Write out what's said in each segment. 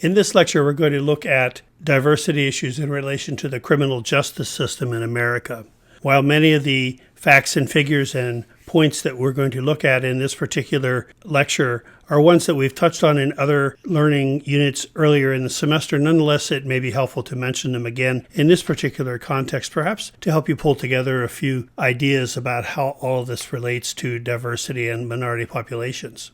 In this lecture, we're going to look at diversity issues in relation to the criminal justice system in America. While many of the facts and figures and points that we're going to look at in this particular lecture are ones that we've touched on in other learning units earlier in the semester, nonetheless, it may be helpful to mention them again in this particular context, perhaps to help you pull together a few ideas about how all of this relates to diversity and minority populations.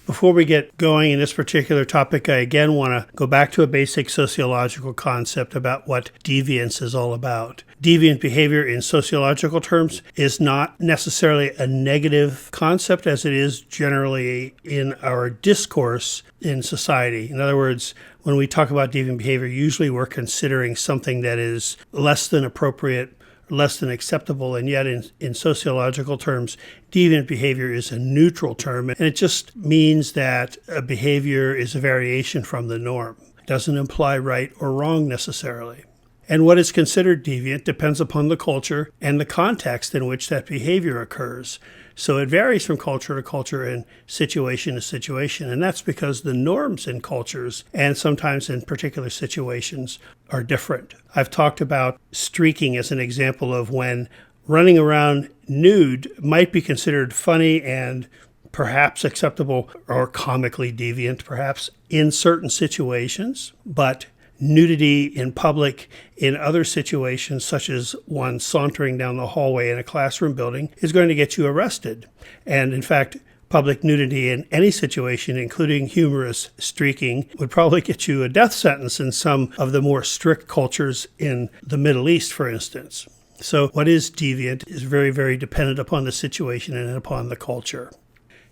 Before we get going in this particular topic, I again want to go back to a basic sociological concept about what deviance is all about. Deviant behavior in sociological terms is not necessarily a negative concept as it is generally in our discourse in society. In other words, when we talk about deviant behavior, usually we're considering something that is less than appropriate, less than acceptable, and yet in sociological terms, deviant behavior is a neutral term, and it just means that a behavior is a variation from the norm. It doesn't imply right or wrong necessarily. And what is considered deviant depends upon the culture and the context in which that behavior occurs. So it varies from culture to culture and situation to situation, and that's because the norms in cultures and sometimes in particular situations are different. I've talked about streaking as an example of when running around nude might be considered funny and perhaps acceptable or comically deviant perhaps in certain situations, but nudity in public in other situations, such as one sauntering down the hallway in a classroom building, is going to get you arrested. And in fact, public nudity in any situation, including humorous streaking, would probably get you a death sentence in some of the more strict cultures in the Middle East, for instance. So what is deviant is very, very dependent upon the situation and upon the culture.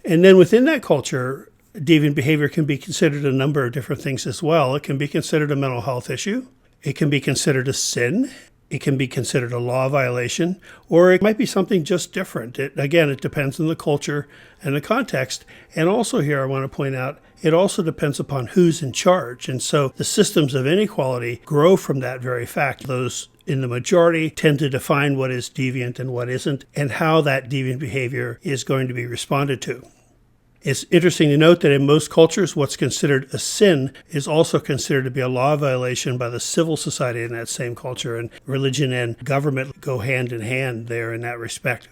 And then within that culture, deviant behavior can be considered a number of different things as well. It can be considered a mental health issue. It can be considered a sin. It can be considered a law violation, or it might be something just different. It depends on the culture and the context. And also here, I want to point out, it also depends upon who's in charge. And so the systems of inequality grow from that very fact. Those in the majority tend to define what is deviant and what isn't, and how that deviant behavior is going to be responded to. It's interesting to note that in most cultures, what's considered a sin is also considered to be a law violation by the civil society in that same culture, and religion and government go hand in hand there in that respect.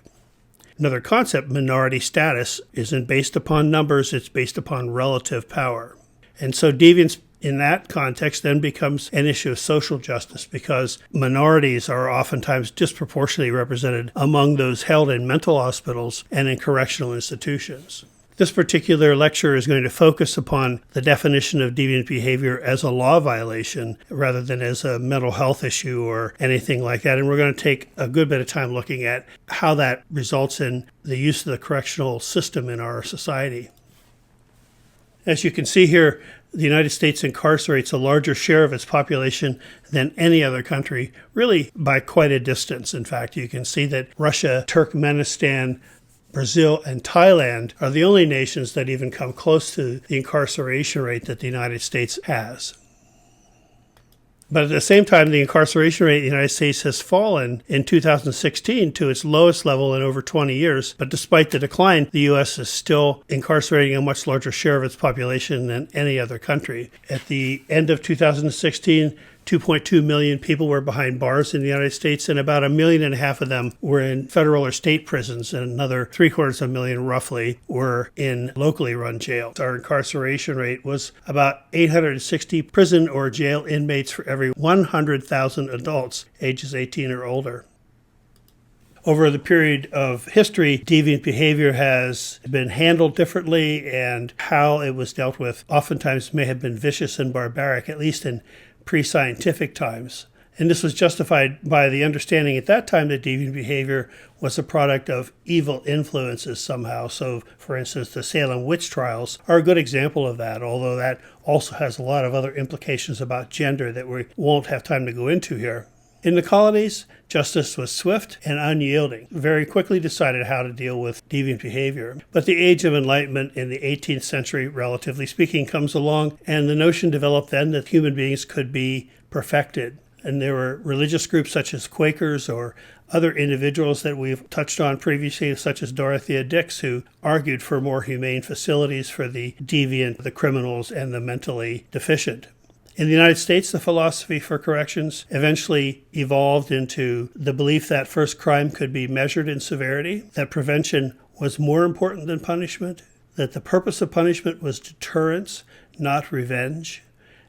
Another concept, minority status, isn't based upon numbers, it's based upon relative power. And so deviance in that context then becomes an issue of social justice because minorities are oftentimes disproportionately represented among those held in mental hospitals and in correctional institutions. This particular lecture is going to focus upon the definition of deviant behavior as a law violation rather than as a mental health issue or anything like that. And we're going to take a good bit of time looking at how that results in the use of the correctional system in our society. As you can see here, the United States incarcerates a larger share of its population than any other country, really by quite a distance. In fact, you can see that Russia, Turkmenistan, Brazil, and Thailand are the only nations that even come close to the incarceration rate that the United States has. But at the same time, the incarceration rate in the United States has fallen in 2016 to its lowest level in over 20 years. But despite the decline, the U.S. is still incarcerating a much larger share of its population than any other country. At the end of 2016, 2.2 million people were behind bars in the United States, and about 1.5 million of them were in federal or state prisons, and another 750,000 roughly were in locally run jails. Our incarceration rate was about 860 prison or jail inmates for every 100,000 adults ages 18 or older. Over the period of history, deviant behavior has been handled differently, and how it was dealt with oftentimes may have been vicious and barbaric, at least in pre-scientific times. And this was justified by the understanding at that time that deviant behavior was a product of evil influences somehow. So, for instance, the Salem witch trials are a good example of that, although that also has a lot of other implications about gender that we won't have time to go into here. In the colonies, justice was swift and unyielding, very quickly decided how to deal with deviant behavior. But the Age of Enlightenment in the 18th century, relatively speaking, comes along, and the notion developed then that human beings could be perfected. And there were religious groups such as Quakers or other individuals that we've touched on previously, such as Dorothea Dix, who argued for more humane facilities for the deviant, the criminals, and the mentally deficient. In the United States, the philosophy for corrections eventually evolved into the belief that first, crime could be measured in severity, that prevention was more important than punishment, that the purpose of punishment was deterrence, not revenge,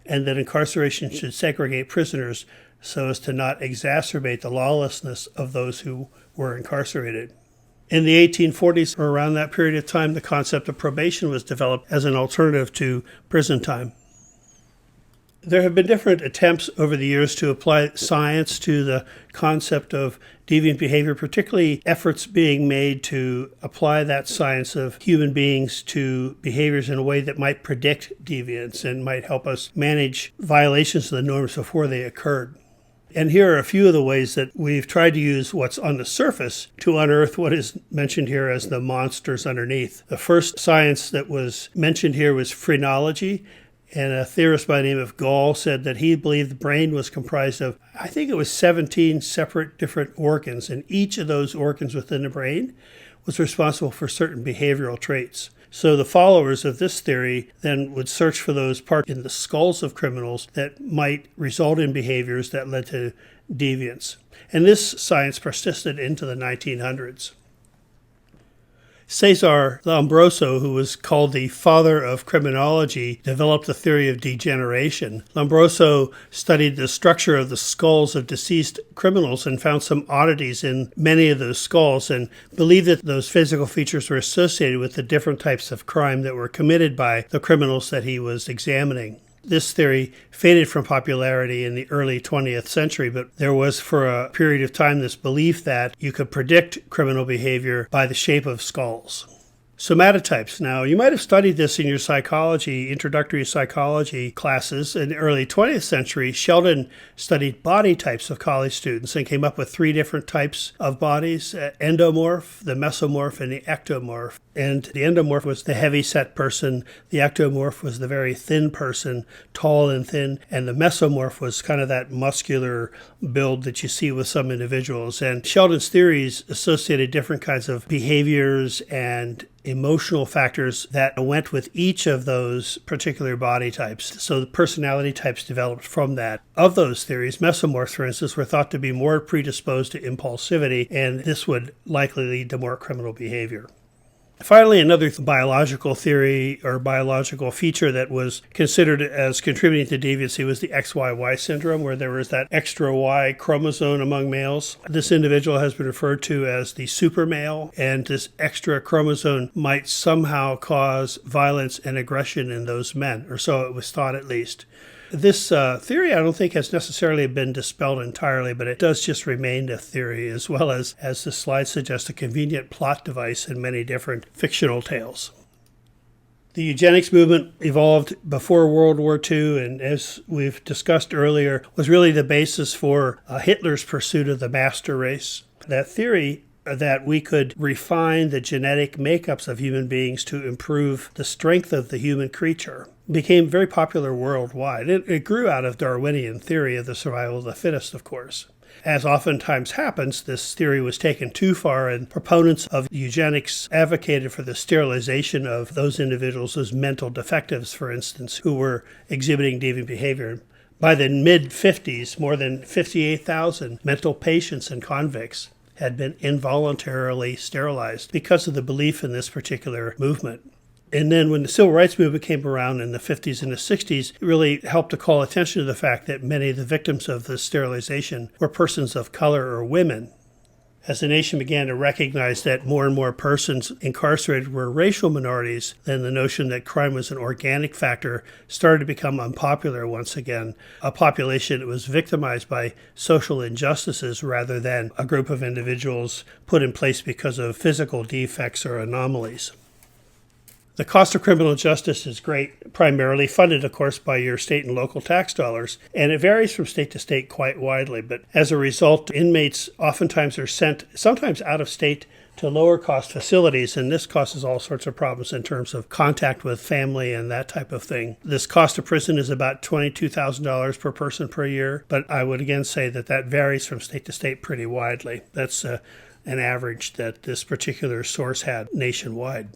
and that incarceration should segregate prisoners so as to not exacerbate the lawlessness of those who were incarcerated. In the 1840s, or around that period of time, the concept of probation was developed as an alternative to prison time. There have been different attempts over the years to apply science to the concept of deviant behavior, particularly efforts being made to apply that science of human beings to behaviors in a way that might predict deviance and might help us manage violations of the norms before they occurred. And here are a few of the ways that we've tried to use what's on the surface to unearth what is mentioned here as the monsters underneath. The first science that was mentioned here was phrenology. And a theorist by the name of Gall said that he believed the brain was comprised of, I think it was 17 separate different organs, and each of those organs within the brain was responsible for certain behavioral traits. So the followers of this theory then would search for those parts in the skulls of criminals that might result in behaviors that led to deviance. And this science persisted into the 1900s. Cesar Lombroso, who was called the father of criminology, developed the theory of degeneration. Lombroso studied the structure of the skulls of deceased criminals and found some oddities in many of those skulls and believed that those physical features were associated with the different types of crime that were committed by the criminals that he was examining. This theory faded from popularity in the early 20th century, but there was for a period of time this belief that you could predict criminal behavior by the shape of skulls. Somatotypes. Now, you might have studied this in your psychology, introductory psychology classes. In the early 20th century, Sheldon studied body types of college students and came up with 3 different types of bodies: endomorph, the mesomorph, and the ectomorph. And the endomorph was the heavy-set person, the ectomorph was the very thin person, tall and thin, and the mesomorph was kind of that muscular build that you see with some individuals. And Sheldon's theories associated different kinds of behaviors and emotional factors that went with each of those particular body types. So the personality types developed from that. Of those theories, mesomorphs, for instance, were thought to be more predisposed to impulsivity, and this would likely lead to more criminal behavior. Finally, another biological theory or biological feature that was considered as contributing to deviancy was the XYY syndrome, where there was that extra Y chromosome among males. This individual has been referred to as the super male, and this extra chromosome might somehow cause violence and aggression in those men, or so it was thought at least. This theory, I don't think, has necessarily been dispelled entirely, but it does just remain a theory, as well as the slide suggests, a convenient plot device in many different fictional tales. The eugenics movement evolved before World War II, and as we've discussed earlier, was really the basis for Hitler's pursuit of the master race. That theory that we could refine the genetic makeups of human beings to improve the strength of the human creature became very popular worldwide. It grew out of Darwinian theory of the survival of the fittest, of course. As oftentimes happens, this theory was taken too far, and proponents of eugenics advocated for the sterilization of those individuals as mental defectives, for instance, who were exhibiting deviant behavior. By the mid-50s, more than 58,000 mental patients and convicts had been involuntarily sterilized because of the belief in this particular movement. And then when the civil rights movement came around in the 50s and the 60s, it really helped to call attention to the fact that many of the victims of the sterilization were persons of color or women. As the nation began to recognize that more and more persons incarcerated were racial minorities, then the notion that crime was an organic factor started to become unpopular once again. A population that was victimized by social injustices rather than a group of individuals put in place because of physical defects or anomalies. The cost of criminal justice is great, primarily funded, of course, by your state and local tax dollars, and it varies from state to state quite widely. But as a result, inmates oftentimes are sent, sometimes out of state, to lower cost facilities, and this causes all sorts of problems in terms of contact with family and that type of thing. This cost of prison is about $22,000 per person per year, but I would again say that that varies from state to state pretty widely. That's an average that this particular source had nationwide.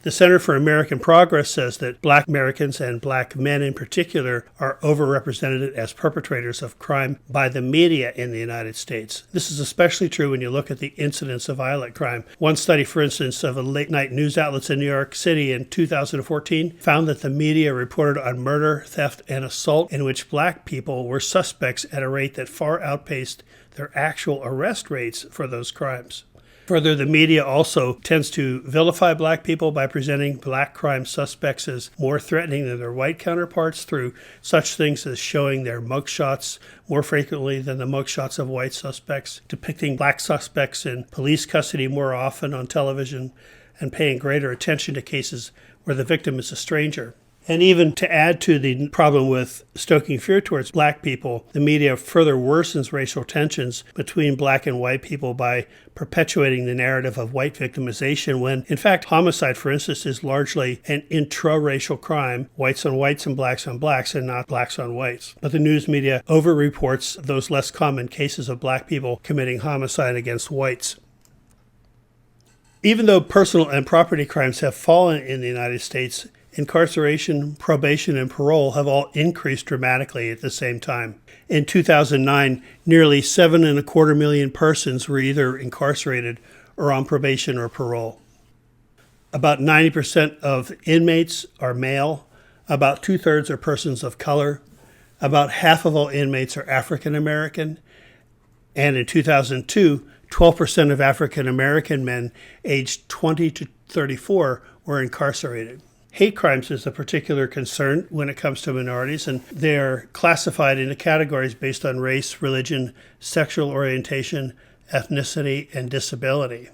The Center for American Progress says that Black Americans and Black men in particular are overrepresented as perpetrators of crime by the media in the United States. This is especially true when you look at the incidence of violent crime. One study, for instance, of a late-night news outlets in New York City in 2014 found that the media reported on murder, theft, and assault in which Black people were suspects at a rate that far outpaced their actual arrest rates for those crimes. Further, the media also tends to vilify Black people by presenting Black crime suspects as more threatening than their white counterparts through such things as showing their mugshots more frequently than the mugshots of white suspects, depicting Black suspects in police custody more often on television, and paying greater attention to cases where the victim is a stranger. And even to add to the problem with stoking fear towards Black people, the media further worsens racial tensions between Black and white people by perpetuating the narrative of white victimization when, in fact, homicide, for instance, is largely an intra-racial crime, whites on whites and blacks on blacks, and not blacks on whites. But the news media over-reports those less common cases of Black people committing homicide against whites. Even though personal and property crimes have fallen in the United States, incarceration, probation, and parole have all increased dramatically at the same time. In 2009, nearly 7.25 million persons were either incarcerated or on probation or parole. About 90% of inmates are male, about 2/3 are persons of color, about half of all inmates are African American, and in 2002, 12% of African American men aged 20 to 34 were incarcerated. Hate crimes is a particular concern when it comes to minorities, and they are classified into categories based on race, religion, sexual orientation, ethnicity, and disability.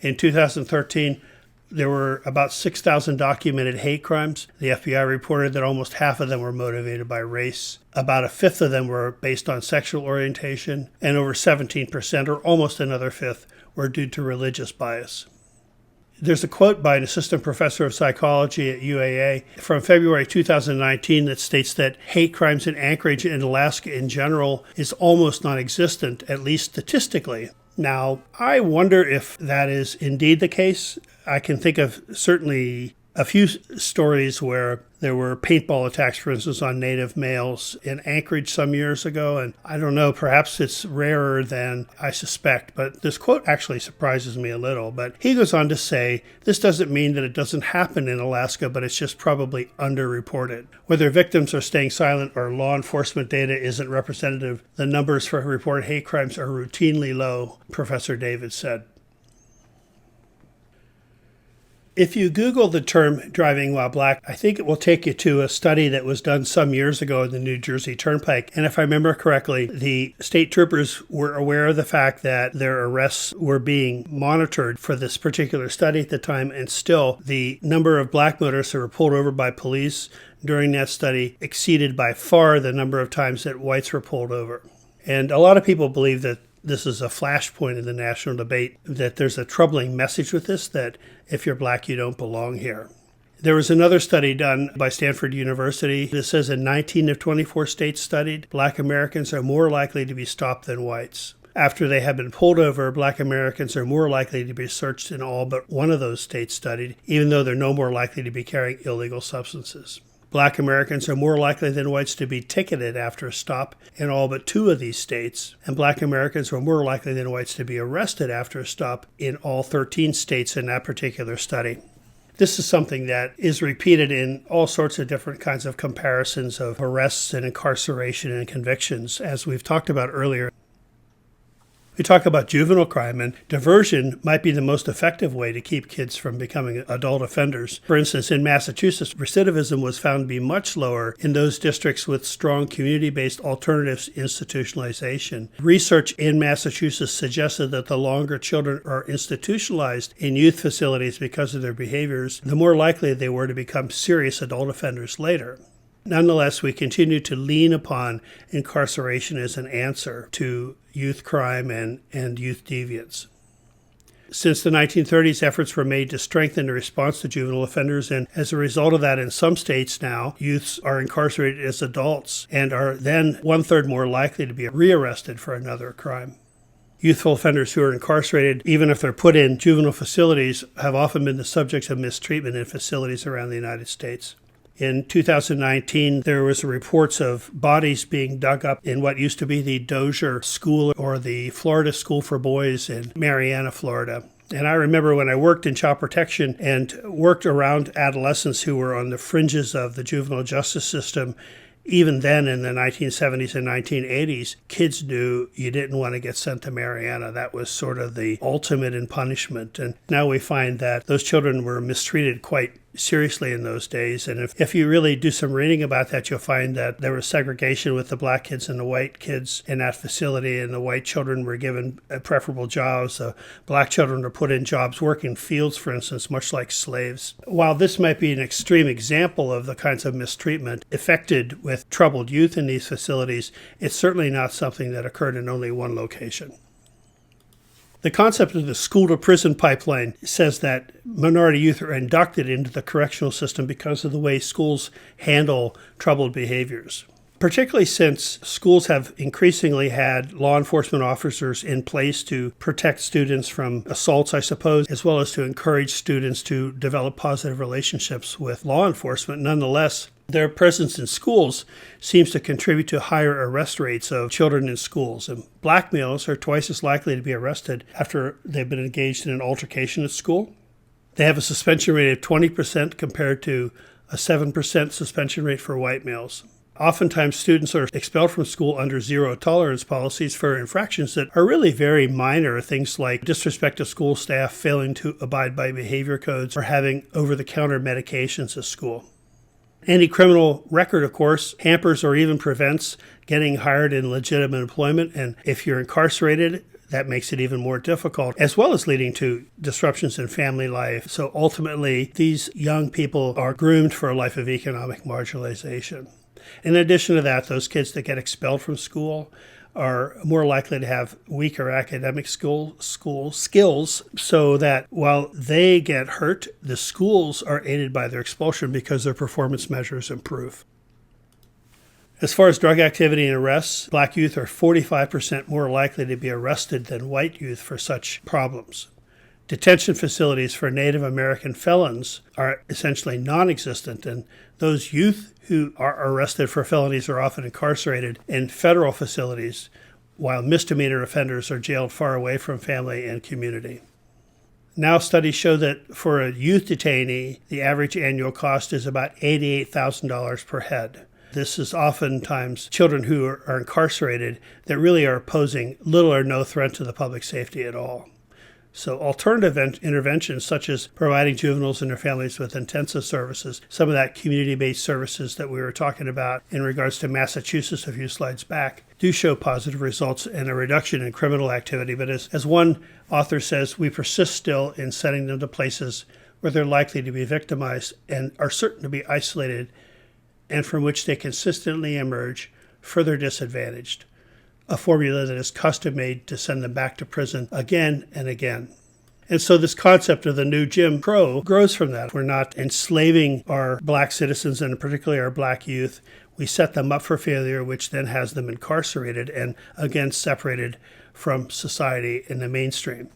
In 2013, there were about 6,000 documented hate crimes. The FBI reported that almost half of them were motivated by race. About a fifth of them were based on sexual orientation, and over 17%, or almost another fifth, were due to religious bias. There's a quote by an assistant professor of psychology at UAA from February 2019 that states that hate crimes in Anchorage and Alaska in general is almost non-existent, at least statistically. Now, I wonder if that is indeed the case. I can think of certainly a few stories where there were paintball attacks, for instance, on Native males in Anchorage some years ago. And I don't know, perhaps it's rarer than I suspect, but this quote actually surprises me a little. But he goes on to say, this doesn't mean that it doesn't happen in Alaska, but it's just probably underreported. Whether victims are staying silent or law enforcement data isn't representative, the numbers for reported hate crimes are routinely low, Professor David said. If you Google the term driving while black, I think it will take you to a study that was done some years ago in the New Jersey Turnpike. And if I remember correctly, the state troopers were aware of the fact that their arrests were being monitored for this particular study at the time. And still, the number of black motorists that were pulled over by police during that study exceeded by far the number of times that whites were pulled over. And a lot of people believe that this is a flashpoint in the national debate, that there's a troubling message with this, that if you're black, you don't belong here. There was another study done by Stanford University that says in 19 of 24 states studied, black Americans are more likely to be stopped than whites. After they have been pulled over, black Americans are more likely to be searched in all but one of those states studied, even though they're no more likely to be carrying illegal substances. Black Americans are more likely than whites to be ticketed after a stop in all but 2 of these states, and black Americans were more likely than whites to be arrested after a stop in all 13 states in that particular study. This is something that is repeated in all sorts of different kinds of comparisons of arrests and incarceration and convictions, as we've talked about earlier. We talk about juvenile crime, and diversion might be the most effective way to keep kids from becoming adult offenders. For instance, in Massachusetts, recidivism was found to be much lower in those districts with strong community-based alternatives to institutionalization. Research in Massachusetts suggested that the longer children are institutionalized in youth facilities because of their behaviors, the more likely they were to become serious adult offenders later. Nonetheless, we continue to lean upon incarceration as an answer to youth crime and youth deviance. Since the 1930s, efforts were made to strengthen the response to juvenile offenders, and as a result of that, in some states now, youths are incarcerated as adults and are then one-third more likely to be rearrested for another crime. Youthful offenders who are incarcerated, even if they're put in juvenile facilities, have often been the subjects of mistreatment in facilities around the United States. In 2019, there was reports of bodies being dug up in what used to be the Dozier School or the Florida School for Boys in Marianna, Florida. And I remember when I worked in child protection and worked around adolescents who were on the fringes of the juvenile justice system, even then in the 1970s and 1980s, kids knew you didn't want to get sent to Marianna. That was sort of the ultimate in punishment. And now we find that those children were mistreated quite seriously in those days. And if you really do some reading about that, you'll find that there was segregation with the black kids and the white kids in that facility, and the white children were given preferable jobs. The black children were put in jobs working fields, for instance, much like slaves. While this might be an extreme example of the kinds of mistreatment affected with troubled youth in these facilities, it's certainly not something that occurred in only one location. The concept of the school-to-prison pipeline says that minority youth are inducted into the correctional system because of the way schools handle troubled behaviors, particularly since schools have increasingly had law enforcement officers in place to protect students from assaults, I suppose, as well as to encourage students to develop positive relationships with law enforcement. Nonetheless, their presence in schools seems to contribute to higher arrest rates of children in schools. And black males are twice as likely to be arrested after they've been engaged in an altercation at school. They have a suspension rate of 20% compared to a 7% suspension rate for white males. Oftentimes, students are expelled from school under zero-tolerance policies for infractions that are really very minor, things like disrespect to school staff, failing to abide by behavior codes, or having over-the-counter medications at school. Any criminal record, of course, hampers or even prevents getting hired in legitimate employment, and if you're incarcerated, that makes it even more difficult, as well as leading to disruptions in family life. So ultimately, these young people are groomed for a life of economic marginalization. In addition to that, those kids that get expelled from school are more likely to have weaker academic school skills, so that while they get hurt, the schools are aided by their expulsion because their performance measures improve. As far as drug activity and arrests, black youth are 45% more likely to be arrested than white youth for such problems. Detention facilities for Native American felons are essentially non-existent, and those youth who are arrested for felonies are often incarcerated in federal facilities, while misdemeanor offenders are jailed far away from family and community. Now studies show that for a youth detainee, the average annual cost is about $88,000 per head. This is oftentimes children who are incarcerated that really are posing little or no threat to the public safety at all. So alternative interventions such as providing juveniles and their families with intensive services, some of that community-based services that we were talking about in regards to Massachusetts a few slides back, do show positive results and a reduction in criminal activity. But as one author says, we persist still in sending them to places where they're likely to be victimized and are certain to be isolated, and from which they consistently emerge further disadvantaged. A formula that is custom-made to send them back to prison again and again. And so this concept of the new Jim Crow grows from that. We're not enslaving our black citizens, and particularly our black youth. We set them up for failure, which then has them incarcerated and again separated from society in the mainstream.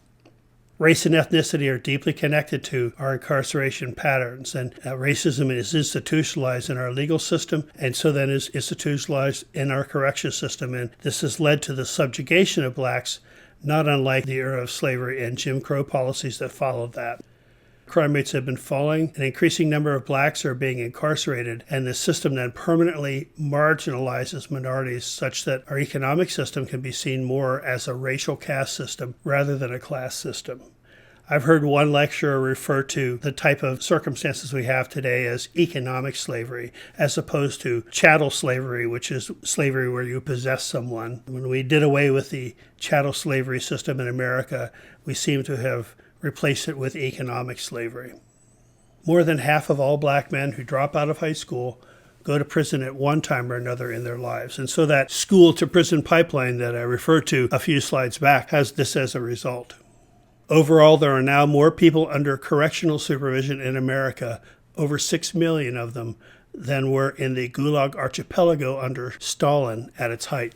Race and ethnicity are deeply connected to our incarceration patterns, and racism is institutionalized in our legal system, and so then is institutionalized in our correction system, and this has led to the subjugation of blacks, not unlike the era of slavery and Jim Crow policies that followed that. Crime rates have been falling, an increasing number of blacks are being incarcerated, and the system then permanently marginalizes minorities such that our economic system can be seen more as a racial caste system rather than a class system. I've heard one lecturer refer to the type of circumstances we have today as economic slavery, as opposed to chattel slavery, which is slavery where you possess someone. When we did away with the chattel slavery system in America, we seem to have replaced it with economic slavery. More than half of all black men who drop out of high school go to prison at one time or another in their lives. And so that school-to-prison pipeline that I referred to a few slides back has this as a result. Overall, there are now more people under correctional supervision in America, over 6 million of them, than were in the Gulag archipelago under Stalin at its height.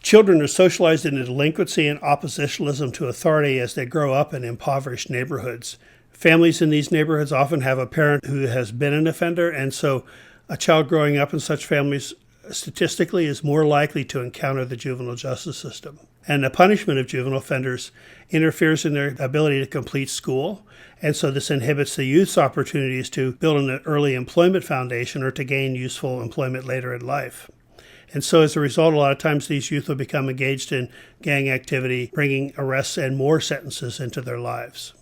Children are socialized into delinquency and oppositionalism to authority as they grow up in impoverished neighborhoods. Families in these neighborhoods often have a parent who has been an offender, and so a child growing up in such families statistically is more likely to encounter the juvenile justice system. And the punishment of juvenile offenders interferes in their ability to complete school, and so this inhibits the youth's opportunities to build an early employment foundation or to gain useful employment later in life. And so as a result, a lot of times these youth will become engaged in gang activity, bringing arrests and more sentences into their lives.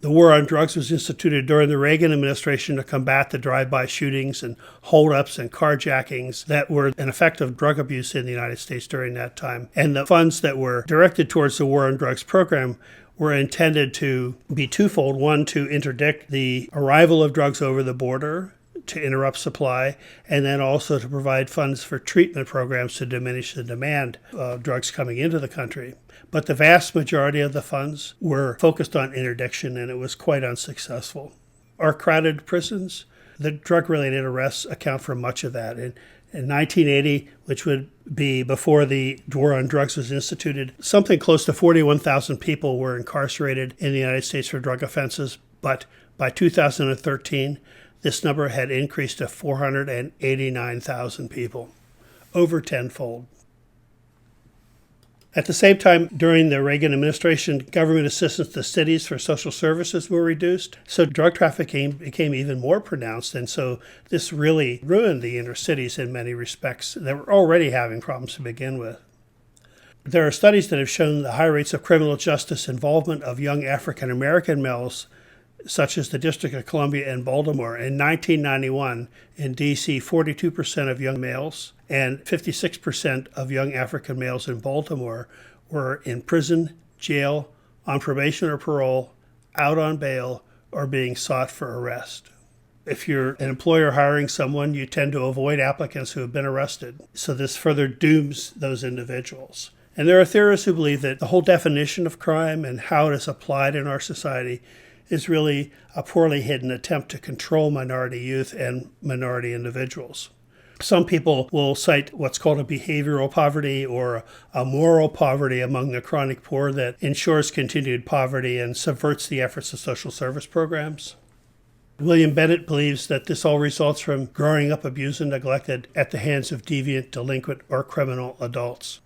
The war on drugs was instituted during the Reagan administration to combat the drive-by shootings and holdups and carjackings that were an effect of drug abuse in the United States during that time. And the funds that were directed towards the war on drugs program were intended to be twofold. One, to interdict the arrival of drugs over the border, to interrupt supply, and then also to provide funds for treatment programs to diminish the demand of drugs coming into the country. But the vast majority of the funds were focused on interdiction, and it was quite unsuccessful. Our crowded prisons, the drug-related arrests account for much of that. In 1980, which would be before the war on drugs was instituted, something close to 41,000 people were incarcerated in the United States for drug offenses, but by 2013, this number had increased to 489,000 people, over tenfold. At the same time, during the Reagan administration, government assistance to cities for social services were reduced, so drug trafficking became even more pronounced, and so this really ruined the inner cities in many respects that were already having problems to begin with. There are studies that have shown the high rates of criminal justice involvement of young African American males, such as the District of Columbia and Baltimore. In 1991, in D.C., 42% of young males and 56% of young African males in Baltimore were in prison, jail, on probation or parole, out on bail, or being sought for arrest. If you're an employer hiring someone, you tend to avoid applicants who have been arrested. So this further dooms those individuals. And there are theorists who believe that the whole definition of crime and how it is applied in our society is really a poorly hidden attempt to control minority youth and minority individuals. Some people will cite what's called a behavioral poverty or a moral poverty among the chronic poor that ensures continued poverty and subverts the efforts of social service programs. William Bennett believes that this all results from growing up abused and neglected at the hands of deviant, delinquent, or criminal adults.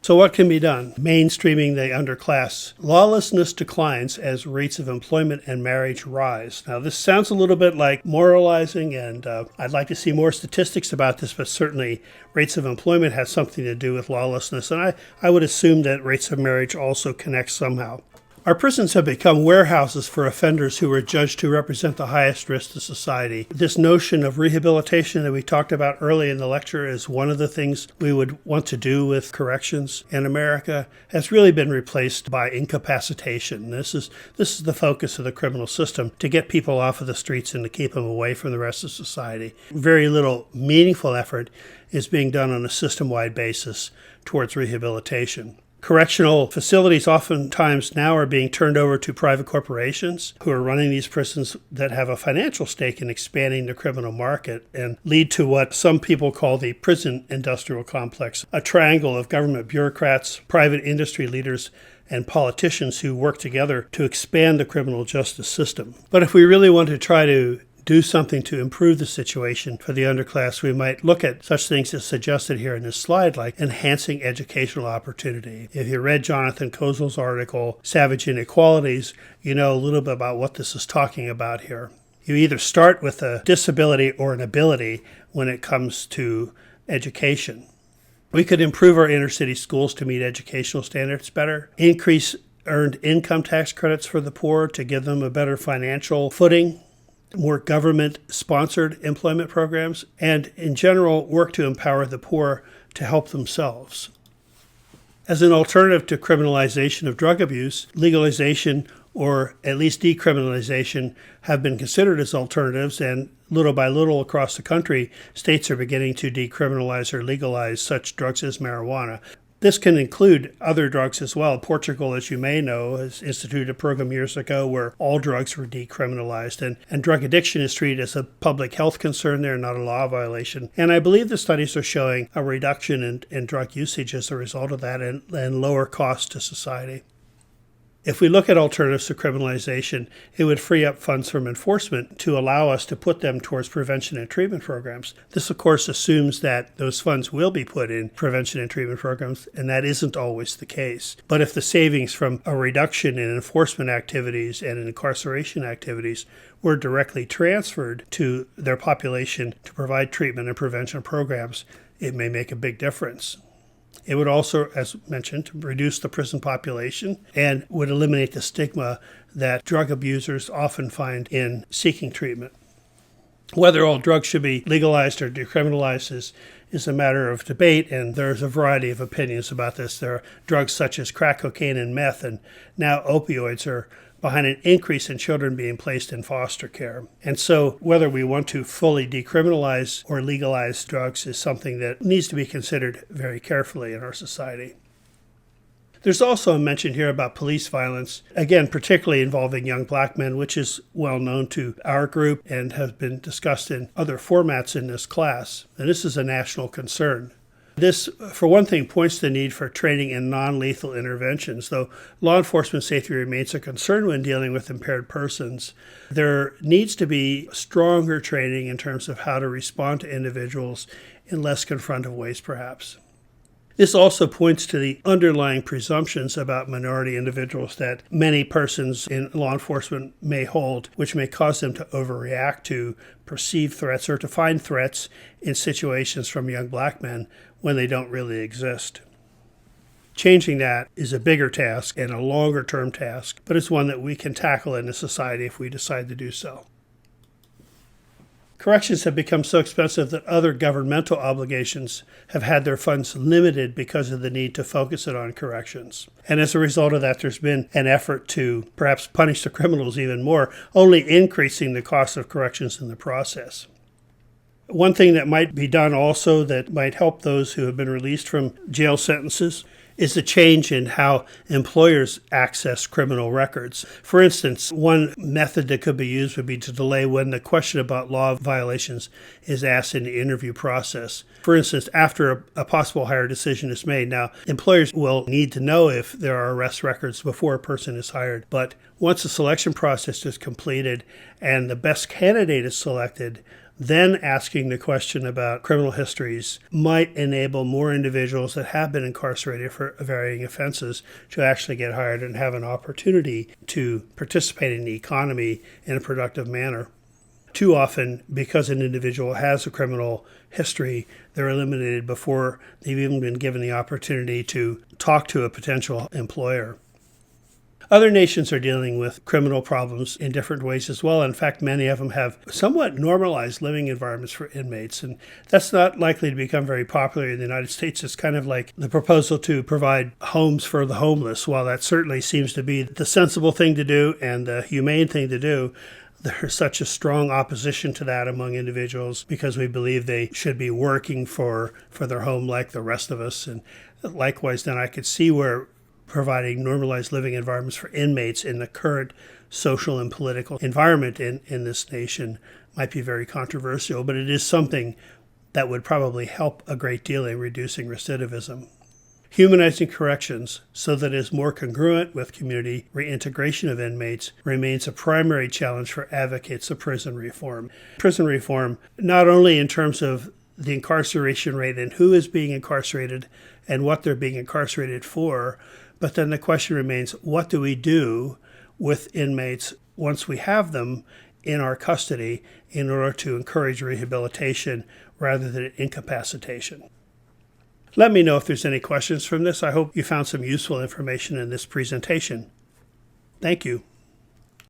So what can be done? Mainstreaming the underclass. Lawlessness declines as rates of employment and marriage rise. Now, this sounds a little bit like moralizing, and I'd like to see more statistics about this, but certainly rates of employment has something to do with lawlessness, and I would assume that rates of marriage also connect somehow. Our prisons have become warehouses for offenders who are judged to represent the highest risk to society. This notion of rehabilitation that we talked about early in the lecture is one of the things we would want to do with corrections in America, has really been replaced by incapacitation. This is the focus of the criminal system, to get people off of the streets and to keep them away from the rest of society. Very little meaningful effort is being done on a system-wide basis towards rehabilitation. Correctional facilities oftentimes now are being turned over to private corporations who are running these prisons that have a financial stake in expanding the criminal market and lead to what some people call the prison industrial complex, a triangle of government bureaucrats, private industry leaders, and politicians who work together to expand the criminal justice system. But if we really want to try to do something to improve the situation for the underclass, we might look at such things as suggested here in this slide, like enhancing educational opportunity. If you read Jonathan Kozol's article, Savage Inequalities, you know a little bit about what this is talking about here. You either start with a disability or an ability when it comes to education. We could improve our inner city schools to meet educational standards better, increase earned income tax credits for the poor to give them a better financial footing, more government-sponsored employment programs, and in general work to empower the poor to help themselves. As an alternative to criminalization of drug abuse, legalization or at least decriminalization have been considered as alternatives, and little by little across the country, states are beginning to decriminalize or legalize such drugs as marijuana. This can include other drugs as well. Portugal, as you may know, has instituted a program years ago where all drugs were decriminalized, and drug addiction is treated as a public health concern there, not a law violation. And I believe the studies are showing a reduction in drug usage as a result of that and lower cost to society. If we look at alternatives to criminalization, it would free up funds from enforcement to allow us to put them towards prevention and treatment programs. This, of course, assumes that those funds will be put in prevention and treatment programs, and that isn't always the case. But if the savings from a reduction in enforcement activities and in incarceration activities were directly transferred to their population to provide treatment and prevention programs, it may make a big difference. It would also, as mentioned, reduce the prison population and would eliminate the stigma that drug abusers often find in seeking treatment. Whether all drugs should be legalized or decriminalized is a matter of debate, and there's a variety of opinions about this. There are drugs such as crack cocaine and meth, and now opioids are behind an increase in children being placed in foster care. And so whether we want to fully decriminalize or legalize drugs is something that needs to be considered very carefully in our society. There's also a mention here about police violence, again, particularly involving young black men, which is well known to our group and has been discussed in other formats in this class. And this is a national concern. This, for one thing, points to the need for training in non-lethal interventions. Though law enforcement safety remains a concern when dealing with impaired persons, there needs to be stronger training in terms of how to respond to individuals in less confrontive ways, perhaps. This also points to the underlying presumptions about minority individuals that many persons in law enforcement may hold, which may cause them to overreact to perceived threats or to find threats in situations from young black men when they don't really exist. Changing that is a bigger task and a longer-term task, but it's one that we can tackle in a society if we decide to do so. Corrections have become so expensive that other governmental obligations have had their funds limited because of the need to focus it on corrections. And as a result of that, there's been an effort to perhaps punish the criminals even more, only increasing the cost of corrections in the process. One thing that might be done also that might help those who have been released from jail sentences is a change in how employers access criminal records. For instance, one method that could be used would be to delay when the question about law violations is asked in the interview process. For instance, after a possible hire decision is made. Now, employers will need to know if there are arrest records before a person is hired, but once the selection process is completed and the best candidate is selected, then asking the question about criminal histories might enable more individuals that have been incarcerated for varying offenses to actually get hired and have an opportunity to participate in the economy in a productive manner. Too often, because an individual has a criminal history, they're eliminated before they've even been given the opportunity to talk to a potential employer. Other nations are dealing with criminal problems in different ways as well. In fact, many of them have somewhat normalized living environments for inmates, and that's not likely to become very popular in the United States. It's kind of like the proposal to provide homes for the homeless. While that certainly seems to be the sensible thing to do and the humane thing to do, there's such a strong opposition to that among individuals because we believe they should be working for their home like the rest of us. And likewise, then I could see where providing normalized living environments for inmates in the current social and political environment in this nation might be very controversial, but it is something that would probably help a great deal in reducing recidivism. Humanizing corrections so that it is more congruent with community reintegration of inmates remains a primary challenge for advocates of prison reform. Prison reform, not only in terms of the incarceration rate and who is being incarcerated and what they're being incarcerated for, but then the question remains, what do we do with inmates once we have them in our custody in order to encourage rehabilitation rather than incapacitation? Let me know if there's any questions from this. I hope you found some useful information in this presentation. Thank you.